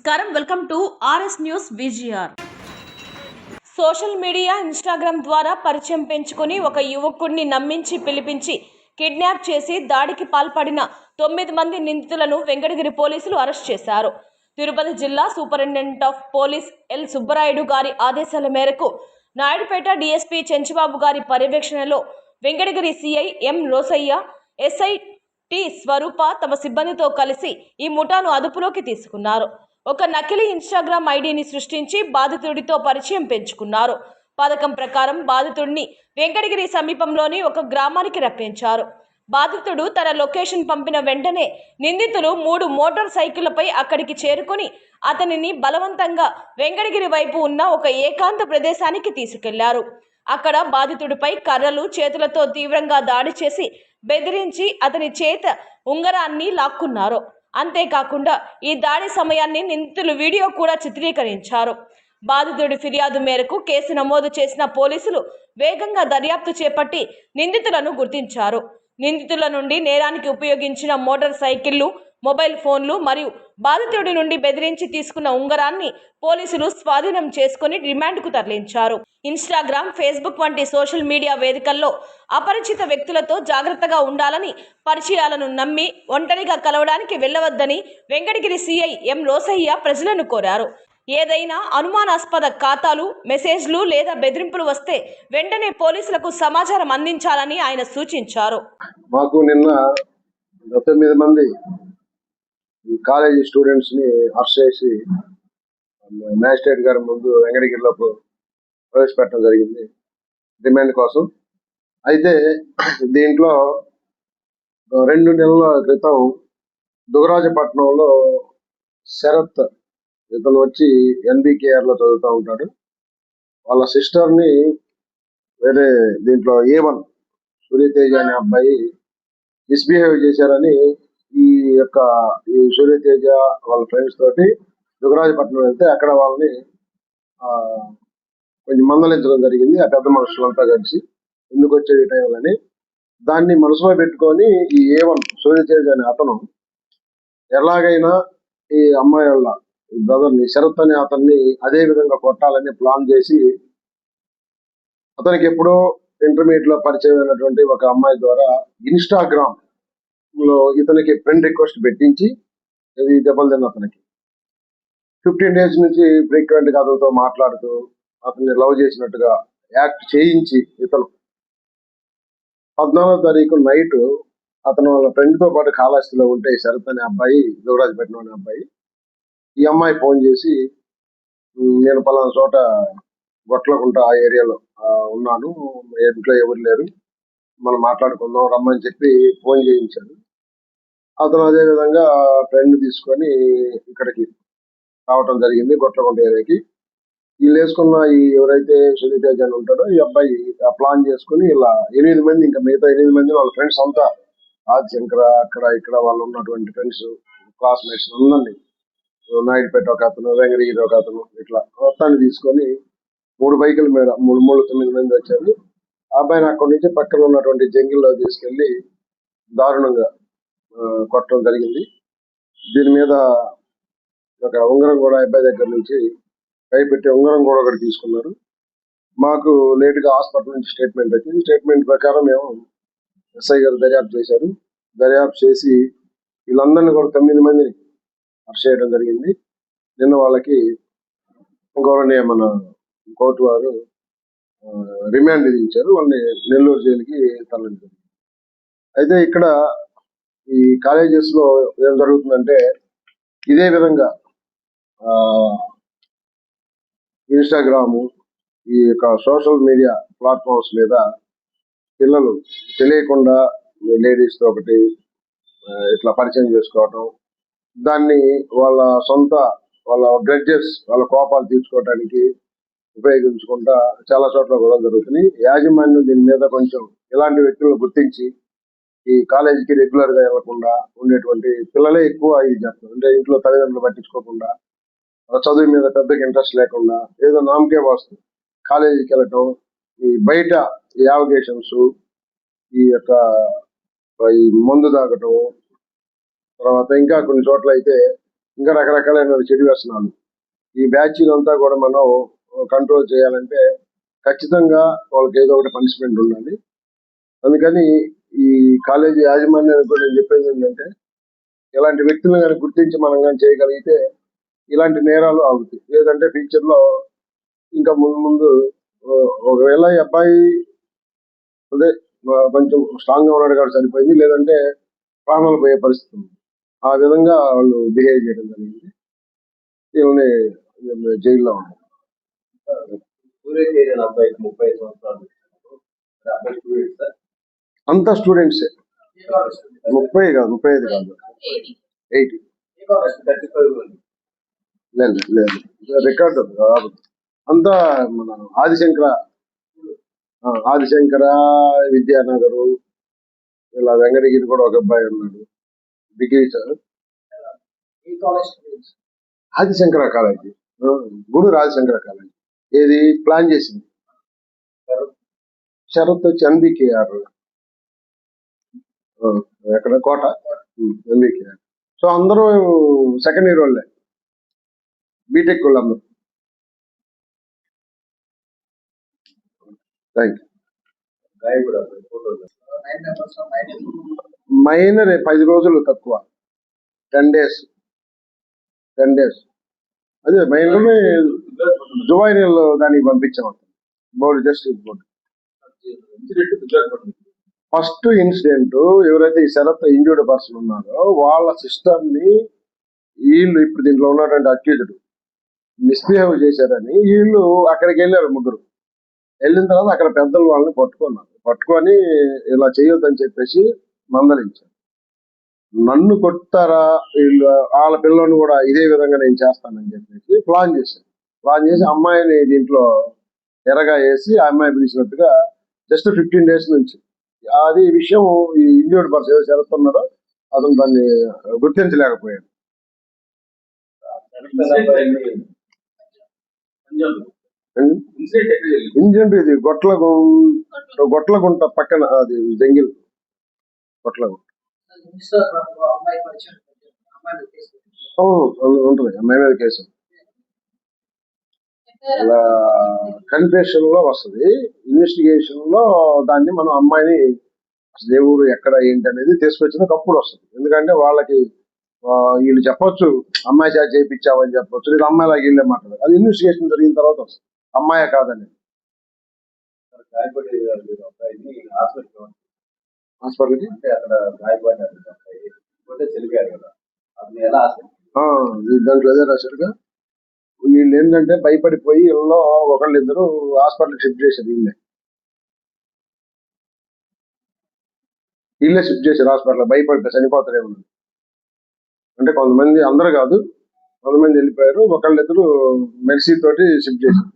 నమస్కారం, welcome to RS news VGR. Social media Instagram ద్వారా పరిచయం పెంచుకొని ఒక యువకుడిని నమ్మించి పిలిపించి కిడ్నాప్ చేసి దాడికి పాల్పడిన 9 మంది నిందితులను వెంకటగిరి పోలీసులు అరెస్ట్ చేశారు. తిరుపతి జిల్లా superintendent of police L Subbarayudu గారి ఆదేశాల మేరకు నాయుడుపేట డీఎస్పీ చెంచుబాబు గారి పర్యవేక్షణలో Venkatagiri CI M Rosaiah, SI T Swaroopa తమ సిబ్బందితో కలిసి ఈ ముఠాను అదుపులోకి తీసుకున్నారు. ఒక నకిలీ ఇన్స్టాగ్రామ్ ఐడిని సృష్టించి బాధితుడితో పరిచయం పెంచుకున్నారు. పథకం ప్రకారం బాధితుడిని వెంకటగిరి సమీపంలోని ఒక గ్రామానికి రప్పించారు. బాధితుడు తన లొకేషన్ పంపిన వెంటనే నిందితులు 3 మోటార్ సైకిళ్లపై అక్కడికి చేరుకొని అతనిని బలవంతంగా వెంకటగిరి వైపు ఉన్న ఒక ఏకాంత ప్రదేశానికి తీసుకెళ్లారు. అక్కడ బాధితుడిపై కర్రలు, చేతులతో తీవ్రంగా దాడి చేసి బెదిరించి అతని చేత ఉంగరాన్ని లాక్కున్నారు. అంతేకాకుండా ఈ దాడి సమయాన్ని నిందితులు వీడియో కూడా చిత్రీకరించారు. బాధితుడి ఫిర్యాదు మేరకు కేసు నమోదు చేసిన పోలీసులు వేగంగా దర్యాప్తు చేపట్టి నిందితులను గుర్తించారు. నిందితుల నుండి నేరానికి ఉపయోగించిన మోటార్ సైకిళ్లు, మొబైల్ ఫోన్లు మరియు బాధితుడి నుండి బెదిరించి తీసుకున్న ఉంగరాన్ని పోలీసులు స్వాధీనం చేసుకుని రిమాండ్కు తరలించారు. ఇన్స్టాగ్రామ్, ఫేస్బుక్ వంటి సోషల్ మీడియా వేదికల్లో అపరిచిత వ్యక్తులతో జాగ్రత్తగా ఉండాలని, పరిచయాలను నమ్మి ఒంటరిగా కలవడానికి వెళ్లవద్దని వెంకటగిరి సిఐ ఎం రోసయ్య ప్రజలను కోరారు. ఏదైనా అనుమానాస్పద ఖాతాలు, మెసేజ్లు లేదా బెదిరింపులు వస్తే వెంటనే పోలీసులకు సమాచారం అందించాలని ఆయన సూచించారు. మాకు నిన్న 9 మంది కాలేజీ స్టూడెంట్స్ ని అరెస్ట్ చేసి మ్యాజిస్ట్రేట్ గారి ముందు వెంకటగిరిలో ప్రవేశపెట్టడం జరిగింది రిమాండ్ కోసం. అయితే దీంట్లో 2 నెలల క్రితం దుగరాజపట్నంలో శరత్ ఇతను వచ్చి ఎన్బికేఆర్ లో చదువుతూ ఉంటాడు. వాళ్ళ సిస్టర్ ని వేరే దీంట్లో A1 సూర్యతేజ అనే అబ్బాయి మిస్బిహేవ్ చేశారని ఈ సూర్యతేజ వాళ్ళ ఫ్రెండ్స్ తోటి దుగరాజపట్నం వెళ్తే అక్కడ వాళ్ళని కొంచెం మందలించడం జరిగింది. ఆ పెద్ద మనుషులంతా కలిసి ఎందుకు వచ్చే ఈ టైంలని దాన్ని మనసులో పెట్టుకొని ఈ A1 సూర్యతేజ అనే అతను ఎలాగైనా ఈ అమ్మాయి వాళ్ళ బ్రదర్ని శరత్ అనే అతన్ని అదే విధంగా కొట్టాలని ప్లాన్ చేసి అతనికి ఎప్పుడో ఇంటర్మీడియట్ లో పరిచయం అయినటువంటి ఒక అమ్మాయి ద్వారా ఇన్స్టాగ్రామ్ లో ఇతనికి ఫ్రెండ్ రిక్వెస్ట్ పెట్టించి ఇది దెబ్బలు తిన్న అతనికి 15 days నుంచి ఫ్రీక్వెంట్ గా అతనితో మాట్లాడుతూ అతన్ని లవ్ చేసినట్టుగా యాక్ట్ చేయించి ఇతను 14వ తారీఖు నైట్ అతను వాళ్ళ ఫ్రెండ్ తో పాటు కాళహస్తిలో ఉంటే శరత్ అనే అబ్బాయి, దుగరాజపట్నం అనే అబ్బాయి, ఈ అమ్మాయి ఫోన్ చేసి నేను పలానా చోట గొట్లకుంట ఆ ఏరియాలో ఉన్నాను, ఇంట్లో ఎవరు లేరు, మనం మాట్లాడుకుందాం రమ్మని చెప్పి ఫోన్ చేయించాడు. అతను అదే విధంగా ఫ్రెండ్ తీసుకొని ఇక్కడికి రావటం జరిగింది గొట్లకుంట ఏరియాకి. వీళ్ళు వేసుకున్న ఎవరైతే సూర్యతేజ అని ఉంటాడో ఈ అబ్బాయి ప్లాన్ చేసుకుని ఇలా 8 మంది, ఇంకా మిగతా 8 మంది వాళ్ళ ఫ్రెండ్స్ అంతా ఆదిశంకర అక్కడ ఇక్కడ వాళ్ళు ఉన్నటువంటి ఫ్రెండ్స్, క్లాస్మేట్స్ అందరినీ, నాయుడుపేట ఒక అతను, వెంకటగిరి ఒక అతను, ఇట్లా మొత్తాన్ని తీసుకొని 3 బైకుల మీద 9 మంది వచ్చారు. ఆ అబ్బాయిని అక్కడి నుంచి పక్కన ఉన్నటువంటి జంగిల్లో తీసుకెళ్లి దారుణంగా కొట్టడం జరిగింది. దీని మీద ఒక ఉంగరం కూడా అబ్బాయి దగ్గర నుంచి కైపెట్టి ఉంగరం కూడా ఒకటి తీసుకున్నారు. మాకు లేట్ గా హాస్పిటల్ నుంచి స్టేట్మెంట్ వచ్చింది. స్టేట్మెంట్ ప్రకారం మేము ఎస్ఐ గారు దర్యాప్తు చేశారు. దర్యాప్తు చేసి వీళ్ళందరినీ కూడా 9 మందిని అరెస్ట్ చేయడం జరిగింది. నిన్న వాళ్ళకి గౌరవనీయ మన కోర్టు వారు రిమాండ్ విధించారు. వాళ్ళని నెల్లూరు జైలుకి తరలించారు. అయితే ఇక్కడ ఈ కాలేజెస్ లో ఏం జరుగుతుందంటే ఇదే విధంగా ఇన్స్టాగ్రాము, ఈ యొక్క సోషల్ మీడియా ప్లాట్ఫామ్స్ మీద పిల్లలు తెలియకుండా లేడీస్ తో ఒకటి ఇట్లా పరిచయం చేసుకోవటం, దాన్ని వాళ్ళ గ్రడ్జెస్, వాళ్ళ కోపాలు తీర్చుకోవడానికి ఉపయోగించుకుంటా చాలా చోట్ల కూడా జరుగుతున్నాయి. యాజమాన్యం దీని మీద కొంచెం ఇలాంటి వ్యక్తులను గుర్తించి ఈ కాలేజీకి రెగ్యులర్ గా వెళ్లకుండా ఉండేటువంటి పిల్లలే ఎక్కువ ఇది చేస్తారు. అంటే ఇంట్లో తల్లిదండ్రులు పట్టించుకోకుండా, చదువు మీద పెద్దగా ఇంట్రెస్ట్ లేకుండా ఏదో నామకే వస్తుంది కాలేజీకి వెళ్ళటం, ఈ బయట ఈ యావిగేషన్స్, ఈ మందు తాగటం, తర్వాత ఇంకా కొన్ని చోట్ల అయితే ఇంకా రకరకాలైన చెడు వ్యసనాలు. ఈ బ్యాచ్ అంతా కూడా మనం కంట్రోల్ చేయాలంటే ఖచ్చితంగా వాళ్ళకి ఏదో ఒకటి పనిష్మెంట్ ఉండాలి. అందుకని ఈ కాలేజీ యాజమాన్యానికి కూడా నేను చెప్పేది ఏంటంటే, ఇలాంటి వ్యక్తులను కానీ గుర్తించి మనం కానీ చేయగలిగితే ఇలాంటి నేరాలు ఆగుతాయి. లేదంటే ఫ్యూచర్ లో ఇంకా ముందు ముందు ఒకవేళ ఈ అబ్బాయి అదే కొంచెం స్ట్రాంగ్ గా ఉన్నాడు కాబట్టి సరిపోయింది, లేదంటే ప్రాణాలు పోయే పరిస్థితి ఉంది. ఆ విధంగా వాళ్ళు బిహేవ్ చేయడం జరిగింది. వీళ్ళని జైల్లో ఉన్నారు. సూర్యతేజన్ అబ్బాయికి 35 సంవత్సరాలు. అబ్బాయి స్టూడెంట్ సార్. అంతా స్టూడెంట్సే. 30 కాదు, 35 కాదు, 80. 35 ఉంది. లేదు లేదు, రికార్డు రాదు. అంతా మన ఆదిశంకర విద్యానగరు, ఇలా వెంకటగిరి కూడా ఒక అబ్బాయి ఉన్నాడు. డిగ్రీ సార్, ఈ college students. Adishankara college, Gudur Adishankara college. ఏది ప్లాన్ చేసింది షరత్ వచ్చి ఎన్బికేఆర్, ఎక్కడ కోట, ఎన్బికేఆర్. సో అందరూ సెకండ్ ఇయర్ వాళ్ళే, బీటెక్ వాళ్ళు అందరూ. Thank you. గాయకుడు అబ్బాయి ఫోటోలు. మైనర్ 10 రోజులు తక్కువ, 10 days. అదే మైనర్ జువైనల్ దానికి పంపించాం. Board just board. First incident ఎవరైతే ఈ శరత్ ఇంజూర్డ్ పర్సన్ ఉన్నారో వాళ్ళ సిస్టర్ ని వీళ్ళు ఇప్పుడు దీంట్లో ఉన్నటువంటి అక్యూజ్డ్ మిస్బిహేవ్ చేశారని వీళ్ళు అక్కడికి వెళ్ళారు. ముగ్గురు వెళ్ళిన తర్వాత అక్కడ పెద్దలు వాళ్ళని పట్టుకొని ఇలా చేయొద్దని చెప్పేసి మందలించారు. నన్ను కొట్టారా వీళ్ళు, వాళ్ళ పిల్లలను కూడా ఇదే విధంగా నేను చేస్తానని చెప్పేసి ప్లాన్ చేసి అమ్మాయిని దీంట్లో ఎరగా వేసి ఆ అమ్మాయి పిలిచినట్టుగా జస్ట్ 15 days నుంచి అది ఈ విషయం ఈ ఇంజూర్డ్ పర్సన్ ఏదో జరుగుతున్నాడో అతను దాన్ని గుర్తించలేకపోయాడు. ఇన్సిడెంట్ ఇది గొట్లగుంట పక్కన, అది జంగిల్ గొట్లగుంట ఉంటుంది. అమ్మాయి మీద కేసు అలా కన్ఫెషన్ లో వస్తుంది. ఇన్వెస్టిగేషన్ లో దాన్ని మనం అమ్మాయిని అసలు ఏ ఊరు ఎక్కడ ఏంటి అనేది తీసుకొచ్చిన అప్పుడు వస్తుంది. ఎందుకంటే వాళ్ళకి వీళ్ళు చెప్పొచ్చు అమ్మాయి చేత చేయించామని చెప్పొచ్చు, లేదా అమ్మాయిలాగా వీళ్ళే మాట్లాడారు. అది ఇన్వెస్టిగేషన్ జరిగిన తర్వాత వస్తుంది అమ్మాయే కాదని. గాయపడి అబ్బాయిని హాస్పిటల్కి అంటే అక్కడ గాయపడ్డారు అబ్బాయి పోతే చెలిపారు కదా, అతను ఎలా దాంట్లో అదే రాశారుగా. వీళ్ళు ఏంటంటే భయపడిపోయి ఇళ్ళలో ఒకళ్ళిద్దరు హాస్పిటల్కి షిఫ్ట్ చేశారు. వీళ్ళే షిఫ్ట్ చేశారు హాస్పిటల్, భయపడిపోయి చనిపోతారేమో. అంటే కొంతమంది, అందరూ కాదు, కొంతమంది వెళ్ళిపోయారు. ఒకళ్ళిద్దరు మెర్సీ తోటి షిఫ్ట్ చేశారు.